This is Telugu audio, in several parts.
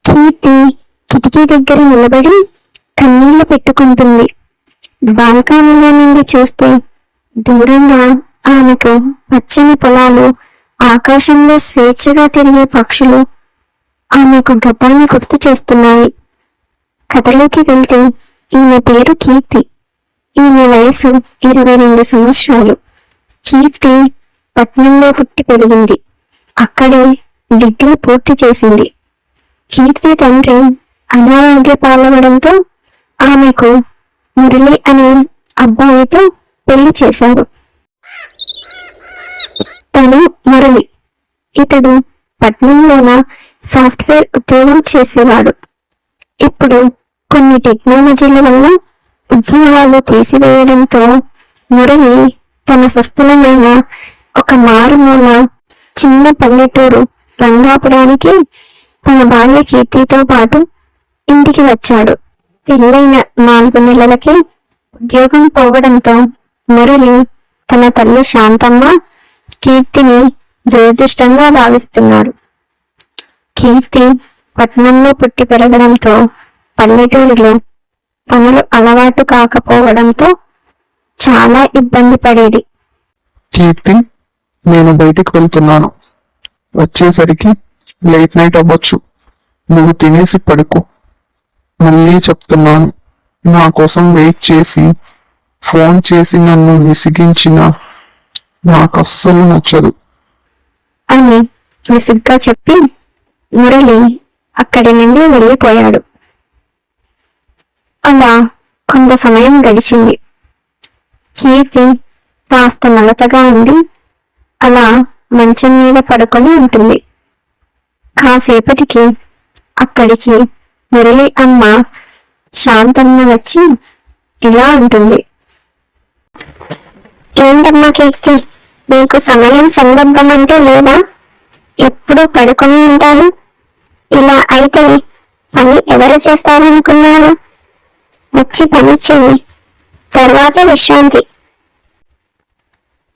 కీర్తి కిటికీ దగ్గర నిలబడి కన్నీళ్లు పెట్టుకుంటుంది. బాల్కనీలో నుండి చూస్తే దూరంగా ఆమెకు పచ్చని పొలాలు, ఆకాశంలో స్వేచ్ఛగా తిరిగే పక్షులు ఆమెకు గతాన్ని గుర్తు చేస్తున్నాయి. కథలోకి వెళ్తే ఈమె పేరు కీర్తి. ఈమె వయసు 22 సంవత్సరాలు. కీర్తి పట్నంలో పుట్టి పెరిగింది. అక్కడే డిగ్రీ పూర్తి చేసింది. కీర్తి తండ్రి అనారోగ్య పాలవడంతో ఆమెకు మురళి అనే అబ్బాయితో పెళ్లి చేశారు. తను మురళి. ఇతడు పట్నంలోన సాఫ్ట్వేర్ ఉద్యోగం చేసేవాడు. ఇప్పుడు కొన్ని టెక్నాలజీల వల్ల ఉద్యోగాలు తీసివేయడంతో మురళి తన స్వస్థలమైన ఒక మారుమూల చిన్న పల్లెటూరు రంగాపురానికి తన భార్య కీర్తితో పాటు ఇంటికి వచ్చాడు. పెళ్ళైన 4 నెలలకే ఉద్యోగం పోవడంతో మురళి తన తల్లి శాంతమ్మ కీర్తిని దురదృష్టంగా భావిస్తున్నాడు. కీర్తి పట్నంలో పుట్టి పెరగడంతో పల్లెటూరిలో పనులు అలవాటు కాకపోవడంతో చాలా ఇబ్బంది పడేది. కీర్తి, నేను బయటికి వెళ్తున్నాను. వచ్చేసరికి లేట్ నైట్ అవ్వచ్చు. నువ్వు తినేసి పడుకో. మళ్ళీ చెప్తున్నాను, నా కోసం వెయిట్ చేసి ఫోన్ చేసి నన్ను విసిగించిన నాకు అస్సలు నచ్చదు అని విసుగ్గా చెప్పి మురళి అక్కడి నుండి వెళ్ళిపోయాడు. అలా కొంత సమయం గడిచింది. కీర్తి కాస్త నలతగా ఉండి అలా మంచం మీద పడుకొని ఉంటుంది. కాసేపటికి అక్కడికి మురళి అమ్మ శాంతమ్మ వచ్చి ఇలా ఉంటుంది. ఏంటమ్మా కీర్తి, నీకు సమయం సందర్భం అంటే లేదా? ఎప్పుడు పడుకొని ఉంటారు. ఇలా అయితే పని ఎవరు చేస్తారనుకున్నారు? వచ్చి పని చేయి, తర్వాత విశ్రాంతి.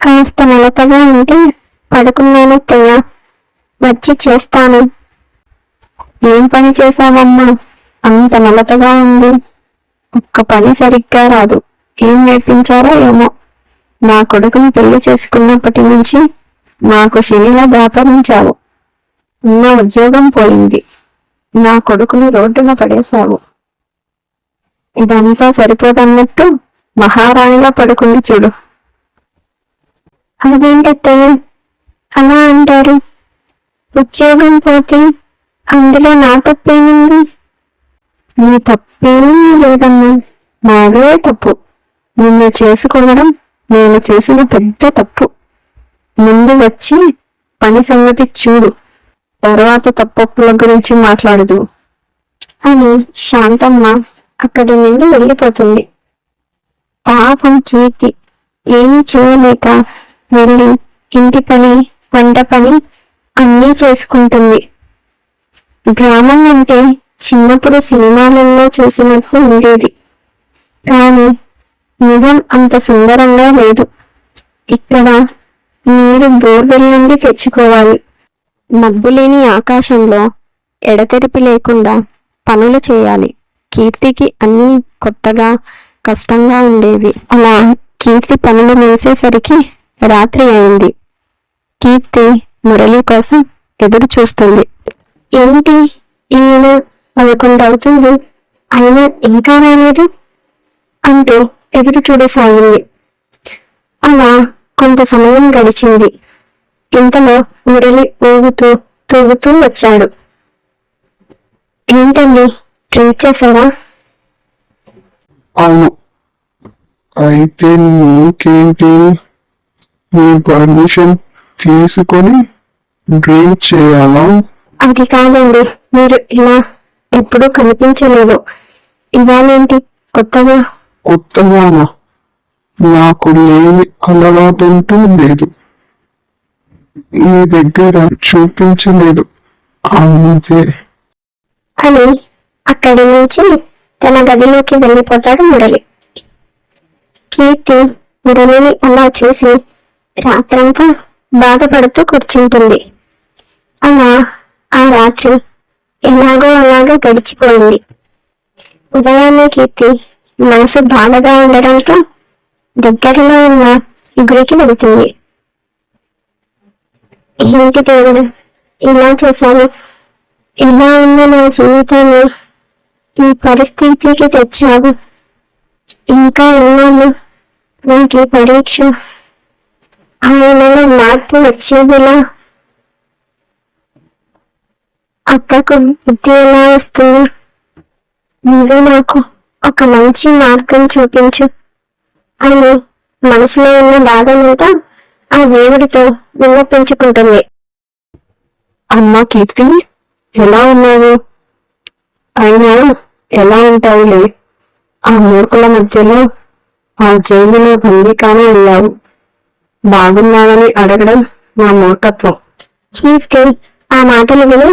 కాస్త నలతగా ఉంటే పడుకున్నాను తెయ్య, వచ్చి చేస్తాను. ఏం పని చేశావమ్మా, అంత నలతగా ఉంది? ఒక్క పని సరిగ్గా రాదు. ఏం నేర్పించారో ఏమో. నా కొడుకుని పెళ్లి చేసుకున్నప్పటి నుంచి నాకు శనిలా దాపరించావు. ఉన్న ఉద్యోగం పోయింది. నా కొడుకుని రోడ్డున పడేశావు. ఇదంతా సరిపోదన్నట్టు మహారాణిలా పడుకుంది చూడు. అదేంటత్తయ్య అలా అంటారు? ఉద్యోగం పోతే అందులో నా తప్పేముంది? నీ తప్పేమీ లేదమ్మా, నాదే తప్పు. నిన్ను చేసుకోవడం నేను చేసిన పెద్ద తప్పు. ముందు వచ్చి పని సంగతి చూడు, తర్వాత తప్పొప్పుల గురించి మాట్లాడదు అని శాంతమ్మ అక్కడి నుండి వెళ్ళిపోతుంది. పాపం కీర్తి ఏమీ చేయలేక వెళ్ళి ఇంటి పని, వంట పని అన్నీ చేసుకుంటుంది. గ్రామం అంటే చిన్నప్పుడు సినిమాలలో చూసినట్టు ఉండేది, కానీ నిజం అంత సుందరంగా లేదు. ఇక్కడ నీరు బోర్వెల్ నుండి తెచ్చుకోవాలి. మబ్బులేని ఆకాశంలో ఎడతెరిపి లేకుండా పనులు చేయాలి. కీర్తికి అన్నీ కొత్తగా, కష్టంగా ఉండేవి. అలా కీర్తి పనులు వేసేసరికి రాత్రి అయింది. కీర్తి మురళి కోసం ఎదురు చూస్తుంది. ఏంటి ఈయన 11 అవుతుంది, అయినా ఇంకా రాలేదు అంటూ ఎదురు చూడసాగింది. అలా కొంత సమయం గడిచింది. ఇంతలో మురళి ఊగుతూ తూగుతూ వచ్చాడు. ఏంటండి, ట్రీట్ చేశారా? అవును. అయితే నీకేంటి, నీ పర్మిషన్ తీసుకొని డ్రింక్ చేయాలా? అది కాదండి, మీరు ఇలా ఎప్పుడూ కనిపించలేదు. ఇవాళేంటి కొత్తగా? కొత్తగానా? నాకు లేని అలవాటుంటూ లేదు. నీ దగ్గర చూపించలేదు అంతే అని అక్కడి నుంచి తన గదిలోకి వెళ్ళిపోతాడు మురళి. కీర్తి మురళిని అలా చూసి రాత్రంతా బాధపడుతూ కూర్చుంటుంది. అలా ఆ రాత్రి ఎలాగో అలాగా గడిచిపోయింది. ఉదయాన్నే కీర్తి మనసు బాధగా ఉండడంతో దగ్గరలో ఉన్న గుడికి వెళుతుంది. ఏంటి దేవుడు ఇలా చేశాను, ఇలా ఉన్న నా జీవితాన్ని ఈ పరిస్థితికి తెచ్చావు, ఇంకా ఎన్నాళ్ళు నాకు ఈ పరీక్ష, ఆయనలో మార్పు వచ్చేదిలా, అత్తకు బుద్ధి ఎలా వస్తుంది, నువ్వు నాకు ఒక మంచి మార్గం చూపించు అని మనసులో ఉన్న బాధనంతా ఆ దేవుడితో విన్నపించుకుంటుంది. అమ్మా కీర్తి, ఎలా ఉన్నావు? అయినా ఎలా ఉంటావులే, ఆ మూర్ఖుల మధ్యలో ఆ జైలులో బందీకానే వెళ్ళావు. బాగున్నావని అడగడం నా మూర్ఖత్వం. కీర్తి ఆ మాటలు విని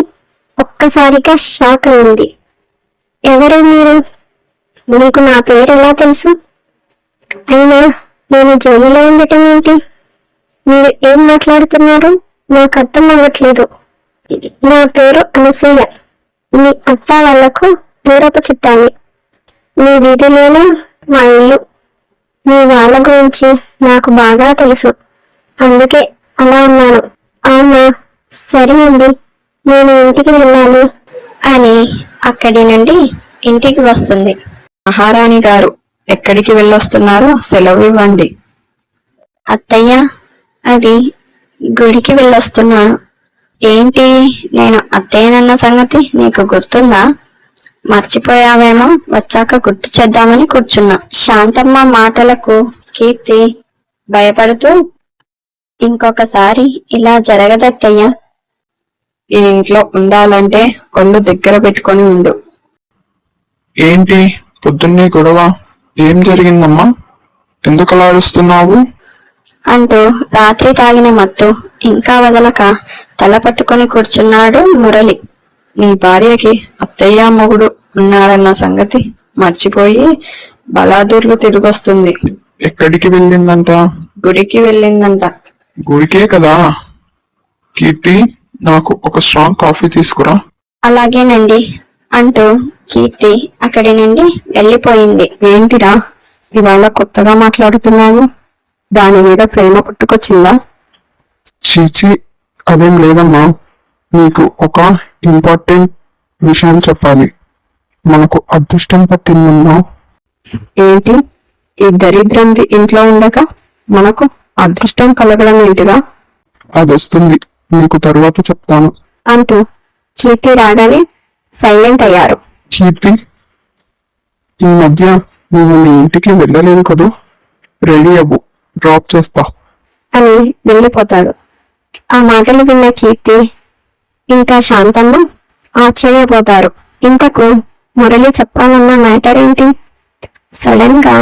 ఒక్కసారిగా షాక్ అయింది. ఎవరు మీరు? మీకు నా పేరు ఎలా తెలుసు? అయినా నేను జైలులో ఉండటం ఏంటి? మీరు ఏం మాట్లాడుతున్నారు? నాకు అర్థం అవ్వట్లేదు. నా పేరు అనసూయ. మీ అత్త వాళ్లకు దూరపు చుట్టాలి. మీ వీధిలోనే మా ఇల్లు. మీ వాళ్ళ గురించి నాకు బాగా తెలుసు, అందుకే అలా ఉన్నాను. అవునా, సరే అండి, నేను ఇంటికి వెళ్ళాలి అని అక్కడి నుండి ఇంటికి వస్తుంది. మహారాణి గారు, ఎక్కడికి వెళ్ళొస్తున్నారో సెలవు ఇవ్వండి. అత్తయ్య, అది గుడికి వెళ్ళొస్తున్నాను. ఏంటి, నేను అత్తయ్యనన్న సంగతి నీకు గుర్తుందా? మర్చిపోయావేమో, వచ్చాక గుర్తు చేద్దామని కూర్చున్నా. శాంతమ్మ మాటలకు కీర్తి భయపడుతూ, ఇంకొకసారి ఇలా జరగదత్తయ్య. ఈ ఇంట్లో ఉండాలంటే ఒళ్ళు దగ్గర పెట్టుకొని ఉండు. ఏంటి పొద్దున్నే గొడవ? ఏం జరిగిందమ్మా? ఎందుకు అలా అరుస్తున్నావు? అంటూ రాత్రి తాగిన మత్తు ఇంకా వదలక తల పట్టుకొని కూర్చున్నాడు మురళి. నీ భార్యకి అత్తయ్య మొగుడు ఉన్నాడన్న సంగతి మర్చిపోయి బలాదూర్లు తిరిగొస్తుంది. ఎక్కడికి వెళ్ళిందంట? గుడికి వెళ్ళిందంట. గుడికే కదా. కీర్తి, నాకు ఒక స్ట్రాంగ్ కాఫీ తీసుకురా. అలాగేనండి అంటూ కీర్తి అక్కడి నుండి వెళ్ళిపోయింది. ఏంటిరా ఇవాళ కొత్తగా మాట్లాడుతున్నావు? దాని మీద ప్రేమ పుట్టుకొచ్చిందా? చీచి, అదేం లేదమ్మా. నీకు ఒక ఇంపార్టెంట్ విషయం చెప్పాలి. మనకు అదృష్టం పట్టిందమ్మా. ఏంటి, ఈ దరిద్రంది ఇంట్లో ఉండక మనకు అదృష్టం కలగడం ఏంటిరా? అదొస్తుంది, నీకు తరువాత చెప్తాను అంటూ కీర్తి రాగానే సైలెంట్ అయ్యారు. కీర్తి, ఈ మధ్య నువ్వు మీ ఇంటికి వెళ్ళలేదు కదూ? రెడీ అవ్వు, డ్రాప్ చేస్తా అని వెళ్ళిపోతాడు. ఆ మాటలు విన్న కీర్తి ఇంకా శాంతమ్మ ఆశ్చర్యపోతారు. ఇంతకు మురళి చెప్పాలన్న మ్యాటర్ ఏంటి? సడన్ గా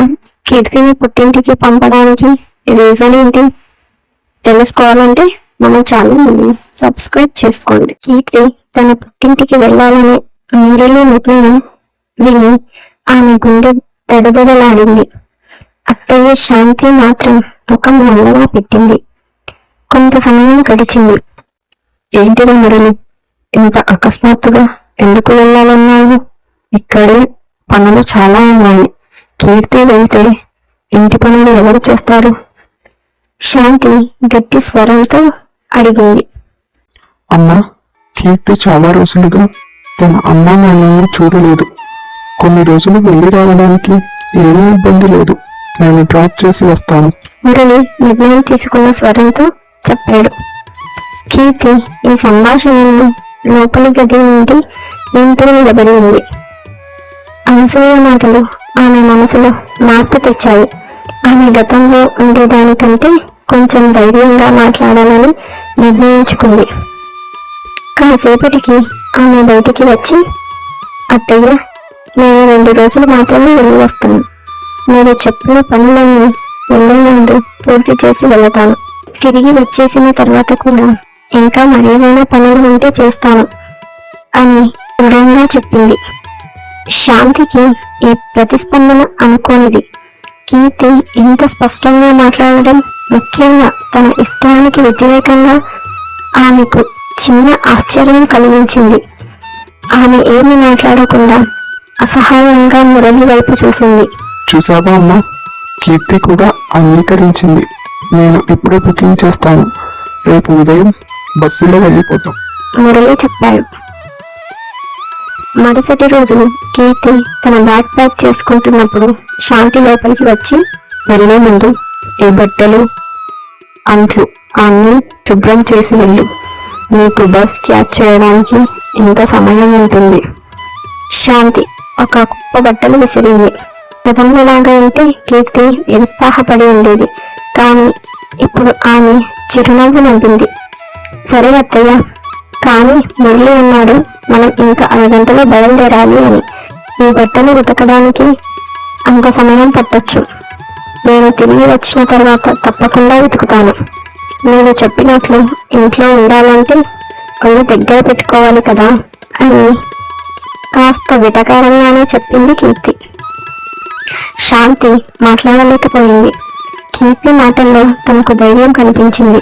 కీర్తిని పుట్టింటికి పంపడానికి రీజన్ ఏంటి? తెలుసుకోవాలంటే మన ఛానల్ని సబ్స్క్రైబ్ చేసుకోండి. కీర్తి తన పుట్టింటికి వెళ్ళాలనే మురళి నిర్ణయం విని ఆమె గుండె దడదడలాడింది. అత్తయ్య శాంతి మాత్రం ముఖం నల్లగా పెట్టింది. కొంత సమయం గడిచింది. ఏంటిరా మురళి, ఇంత అకస్మాత్తుగా ఎందుకు వెళ్ళాలన్నావు? ఇక్కడే పనులు చాలా ఉన్నాయి. కీర్తి వెళ్తే ఇంటి పనులు ఎవరు చేస్తారు? శాంతి గట్టి స్వరంతో అడిగింది. అమ్మా, కీర్తి చాలా రోజులుగా తన అమ్మా నాన్నని చూడలేదు. కొన్ని రోజులు వెళ్ళి రావడానికి ఏమీ ఇబ్బంది లేదు. నేను డ్రాప్ చేసి వస్తాను. మురళి నిర్ణయం తీసుకున్న స్వరంతో చెప్పాడు. కీర్తి ఈ సంభాషణను లోపలి గది నుండి వింటూ నిలబడి ఉంది. అనసూయ మాటలు ఆమె మనసులో మార్పు తెచ్చాయి. ఆమె గతంలో ఉండేదానికంటే కొంచెం ధైర్యంగా మాట్లాడాలని నిర్ణయించుకుంది. కాసేపటికి ఆమె బయటికి వచ్చి, అత్తయ్య, నేను 2 రోజులు మాత్రమే వెళ్ళి వస్తాను. మీరు చెప్పిన పనులన్నీ వెళ్ళే ముందు పూర్తి చేసి వెళతాను. తిరిగి వచ్చేసిన తర్వాత కూడా ఇంకా మరేమైనా పనులు ఉంటే చేస్తాను అని దృఢంగా చెప్పింది. శాంతికి ఈ ప్రతిస్పందన అనుకోనిది. కీర్తి ఇంత స్పష్టంగా మాట్లాడడం, ముఖ్యంగా తన ఇష్టానికి వ్యతిరేకంగా, ఆమెకు చిన్న ఆశ్చర్యం కలిగించింది. ఆమె ఏమీ మాట్లాడకుండా అసహాయంగా మురళి వైపు చూసింది. చూసావా అమ్మా, కీర్తి కూడా అంగీకరించింది. నేను ఇప్పుడే బుకింగ్ చేస్తాను, రేపు ఉదయం బస్సులో వెళ్ళిపోతాం. మురళి చెప్పాడు. మరుసటి రోజు కీర్తి తన బ్యాగ్ ప్యాక్ చేసుకుంటున్నప్పుడు శాంతి లోపలికి వచ్చి, వెళ్లే ముందు ఈ బట్టలు అంట్లు అన్ని శుభ్రం చేసి వెళ్ళు, నీకు బస్ క్యాచ్ చేయడానికి ఇంకా సమయం ఉంటుంది. శాంతి ఒక కుప్ప బట్టలు విసిరింది. గతంలోలాగా ఉంటే కీర్తి నిరుత్సాహపడి ఉండేది, కానీ ఇప్పుడు ఆమె చిరునవ్వు నవ్వింది. సరే అత్తయ్య, కానీ మురళి ఉన్నాడు, మనం ఇంకా అరగంటలో బయలుదేరాలి అని. ఈ బట్టలు ఉతకడానికి అంత సమయం పట్టొచ్చు. నేను తిరిగి వచ్చిన తర్వాత తప్పకుండా వెతుకుతాను. నేను చెప్పినట్లు ఇంట్లో ఉండాలంటే ఒళ్ళు దగ్గర పెట్టుకోవాలి కదా అని కాస్త విటకారంగానే చెప్పింది కీర్తి. శాంతి మాట్లాడలేకపోయింది. కీర్తి మాటల్లో తనకు ధైర్యం కనిపించింది,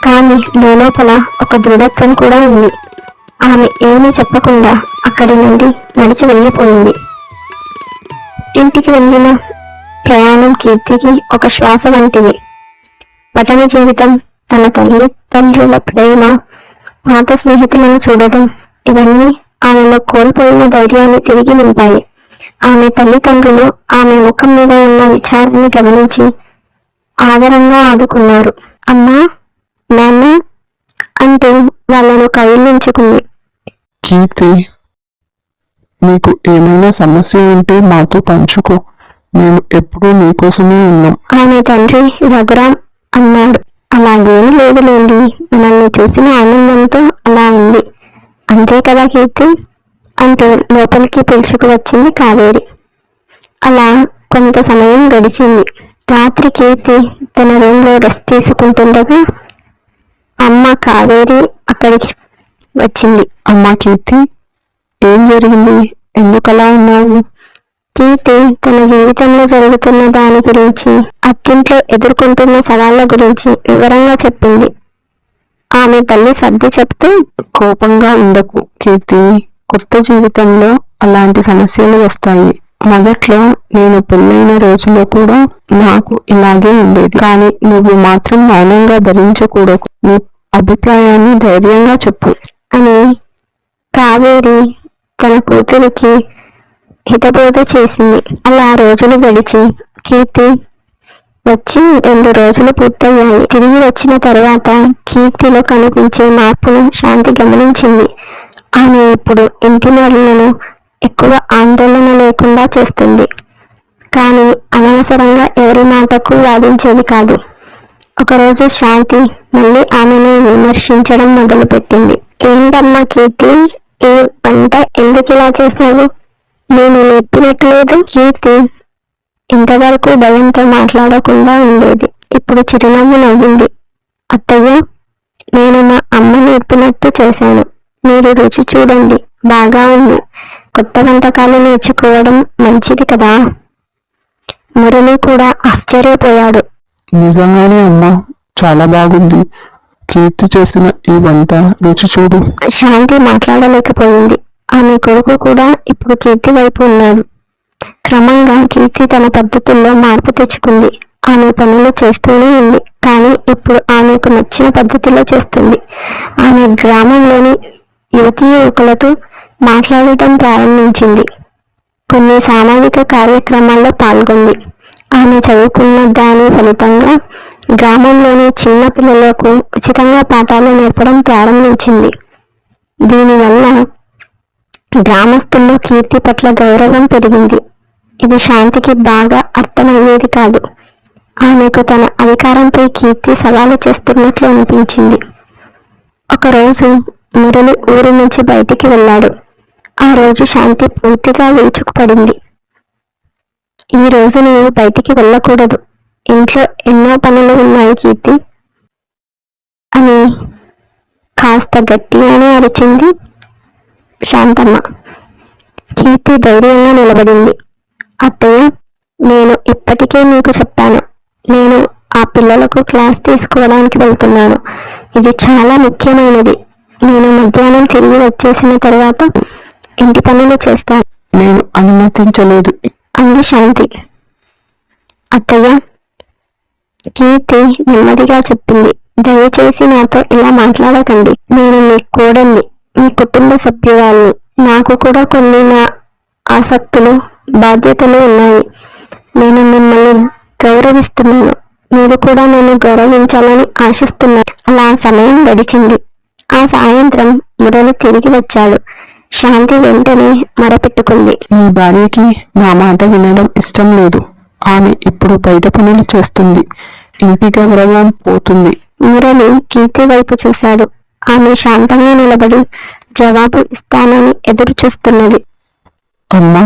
కానీ లోపల ఒక దృఢత్వం కూడా ఉంది. ఆమె ఏమీ చెప్పకుండా అక్కడి నుండి నడిచి వెళ్ళిపోయింది. ఇంటికి వెళ్ళిన ప్రయాణం కీర్తికి ఒక శ్వాస వంటిది. పట్టణ జీవితం, తన తల్లిదండ్రుల ప్రేమ, పాత స్నేహితులను చూడడం, ఇవన్నీ ఆమెలో కోల్పోయిన ధైర్యాన్ని తిరిగి నింపాయి. ఆమె తల్లిదండ్రులు ఆమె ముఖం మీద ఉన్న విచారాన్ని గమనించి ఆదరంగా ఆదుకున్నారు. అమ్మా, నాన్న అంటూ వాళ్ళను కౌగిలించుకుంది. కీర్తి, నీకు ఏమైనా సమస్య ఉంటే మాతో పంచుకో, నేను ఎప్పుడూ నీకోసమే ఉన్నాం. ఆమె తండ్రి రఘురాం అన్నాడు. అలాగేమీ లేదులేండి, మనల్ని చూసిన ఆనందంతో అలా ఉంది, అంతే కదా కీర్తి అంటూ లోపలికి పిలుచుకు వచ్చింది కావేరి. అలా కొంత సమయం గడిచింది. రాత్రి కీర్తి తన రూమ్లో రెస్ట్ తీసుకుంటుండగా అమ్మ కావేరి అక్కడికి వచ్చింది. అమ్మా కీర్తి, ఏం జరిగింది? ఎందుకలా ఉన్నావు? కీర్తి తన జీవితంలో జరుగుతున్న దాని గురించి, అత్తింట్లో ఎదుర్కొంటున్న సవాళ్ల గురించి వివరంగా చెప్పింది. ఆమె తల్లి సర్ది చెప్తూ, కోపంగా ఉండకు కీర్తి, కొత్త జీవితంలో అలాంటి సమస్యలు వస్తాయి. మొదట్లో నేను పెళ్ళైన రోజుల్లో కూడా నాకు ఇలాగే ఉండేది, కానీ నువ్వు మాత్రం మౌనంగా భరించకూడదు. నీ అభిప్రాయాన్ని ధైర్యంగా చెప్పు అని కావేరి తన కూతురికి హితబోధ చేసింది. అలా రోజులు గడిచి కీర్తి వచ్చి 2 రోజులు పూర్తయ్యాయి. తిరిగి వచ్చిన తరువాత కీర్తిలో కనిపించే మార్పును శాంతి గమనించింది. ఆమె ఇప్పుడు ఇంటి పనులను ఎక్కువ ఆందోళన లేకుండా చేస్తుంది, కానీ అనవసరంగా ఎవరి మాటకు వాదించేది కాదు. ఒకరోజు శాంతి మళ్ళీ ఆమెను విమర్శించడం మొదలుపెట్టింది. ఏంటమ్మా కీర్తి, ఈ వంట ఎందుకు ఇలా చేశావు? నేను నేర్పినట్లేదు. కీర్తి ఇంతవరకు భయంతో మాట్లాడకుండా ఉండేది. ఇప్పుడు చిరునవ్వు నవ్వింది. అత్తయ్య, నేను మా అమ్మ నేర్పినట్టు చేశాను. మీరు రుచి చూడండి, బాగా ఉంది. కొత్త వంటకాలు నేర్చుకోవడం మంచిది కదా. మురళి కూడా ఆశ్చర్యపోయాడు. నిజంగానే అమ్మా, చాలా బాగుంది. కీర్తి చేసిన ఈ వంట రుచి చూడు. శాంతి మాట్లాడలేకపోయింది. ఆమె కొడుకు కూడా ఇప్పుడు కీర్తి వైపు ఉన్నాడు. క్రమంగా కీర్తి తన పద్ధతుల్లో మార్పు తెచ్చుకుంది. ఆమె పనులు చేస్తూనే ఉంది, కానీ ఇప్పుడు ఆమెకు నచ్చిన పద్ధతిలో చేస్తుంది. ఆమె గ్రామంలోని యువతీ యువకులతో మాట్లాడటం ప్రారంభించింది. కొన్ని సామాజిక కార్యక్రమాల్లో పాల్గొంది. ఆమె చదువుకున్న దాని ఫలితంగా గ్రామంలోని చిన్న పిల్లలకు ఉచితంగా పాఠాలు నేర్పడం ప్రారంభించింది. దీనివల్ల గ్రామస్తుల్లో కీర్తి పట్ల గౌరవం పెరిగింది. ఇది శాంతికి బాగా అర్థమయ్యేది కాదు. ఆమెకు తన అధికారంపై కీర్తి సవాలు చేస్తున్నట్లు అనిపించింది. ఒకరోజు మురళి ఊరి నుంచి బయటికి వెళ్ళాడు. ఆ రోజు శాంతి పూర్తిగా విరుచుకుపడింది. ఈ రోజు నువ్వు బయటికి వెళ్ళకూడదు, ఇంట్లో ఎన్నో పనులు ఉన్నాయి కీర్తి అని కాస్త గట్టిగానే అరిచింది శాంతమ్మ. కీర్తి ధైర్యంగా నిలబడింది. అత్తయ్య, నేను ఇప్పటికే మీకు చెప్పాను, నేను ఆ పిల్లలకు క్లాస్ తీసుకోవడానికి వెళ్తున్నాను. ఇది చాలా ముఖ్యమైనది. నేను మధ్యాహ్నం తిరిగి వచ్చేసిన తర్వాత ఇంటి పనులు చేస్తాను నేను అనుమతించలేదు. అంది శాంతి. అత్తయ్య, కీర్తి నెమ్మదిగా చెప్పింది, దయచేసి నాతో ఇలా మాట్లాడకండి. నేను మీ కోడల్ని, మీ కుటుంబ సభ్యురాల్ని. నాకు కూడా కొన్ని నా ఆసక్తులు, బాధ్యతలు ఉన్నాయి. నేను మిమ్మల్ని గౌరవిస్తున్నాను, మీరు కూడా నన్ను గౌరవించాలని ఆశిస్తున్నాను. అలా సమయం గడిచింది. ఆ సాయంత్రం మురళి తిరిగి వచ్చాడు. శాంతి వెంటనే మొరపెట్టుకుంది. నీ భార్యకి నా మాట వినడం ఇష్టం లేదు. ఆమె ఇప్పుడు బయట పనులు చేస్తుంది. ఇంటి గౌరవం పోతుంది. మురళి కీర్తి వైపు చూశాడు. ఆమె శాంతంగా నిలబడి జవాబు ఇస్తానని ఎదురు చూస్తున్నది. అమ్మా,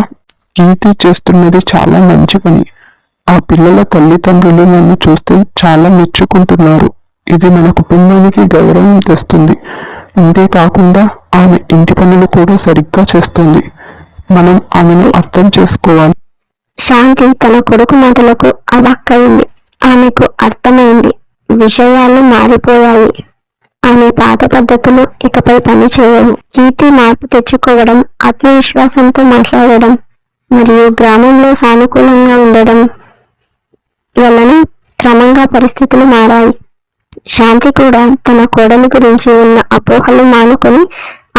కీర్తి చేస్తున్నది చాలా మంచి పని. ఆ పిల్లల తల్లిదండ్రులు నన్ను చూస్తే చాలా మెచ్చుకుంటున్నారు. ఇది మన కుటుంబానికి గౌరవం తెస్తుంది. అంతేకాకుండా ఆమె ఇంటి పనులు కూడా సరిగ్గా చేస్తుంది. మనం ఆమెను అర్థం చేసుకోవాలి. శాంతి తన కొడుకు మాటలకు అవాక్కయింది. ఆమెకు అర్థమైంది, విషయాలు మారిపోయాయి. ఆమె పాత పద్ధతులు ఇకపై పని చేయవు. కీర్తి మార్పు తెచ్చుకోవడం, ఆత్మవిశ్వాసంతో మాట్లాడడం మరియు గ్రామంలో సానుకూలంగా ఉండడం వలన క్రమంగా పరిస్థితులు మారాయి. శాంతి కూడా తన కోడలి గురించి ఉన్న అపోహలు మానుకొని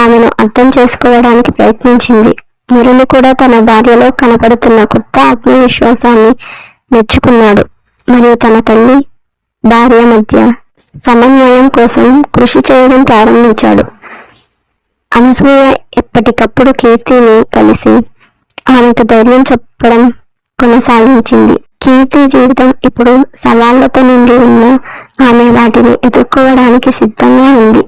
ఆమెను అర్థం చేసుకోవడానికి ప్రయత్నించింది. మురళి కూడా తన భార్యలో కనపడుతున్న కొత్త ఆత్మవిశ్వాసాన్ని మెచ్చుకున్నాడు మరియు తన తల్లి భార్య మధ్య సమన్వయం కోసం కృషి చేయడం ప్రారంభించాడు. అనసూయ ఎప్పటికప్పుడు కీర్తిని కలిసి ఆమెకు ధైర్యం చెప్పడం కొనసాగించింది. కీర్తి జీవితం ఇప్పుడు సవాళ్లతో నిండి ఉన్న ఆమె వాటిని ఎదుర్కోవడానికి సిద్ధంగా ఉంది.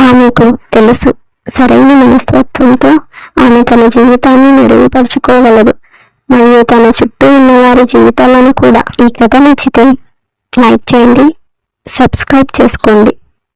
ఆమెకు తెలుసు, సరైన మనస్తత్వంతో ఆమె తన జీవితాన్ని మెరుగుపరుచుకోగలదు మరియు తన చుట్టూ ఉన్న వారి జీవితాలను కూడా. ఈ కథ నచ్చితే లైక్ చేయండి, సబ్స్క్రైబ్ చేసుకోండి.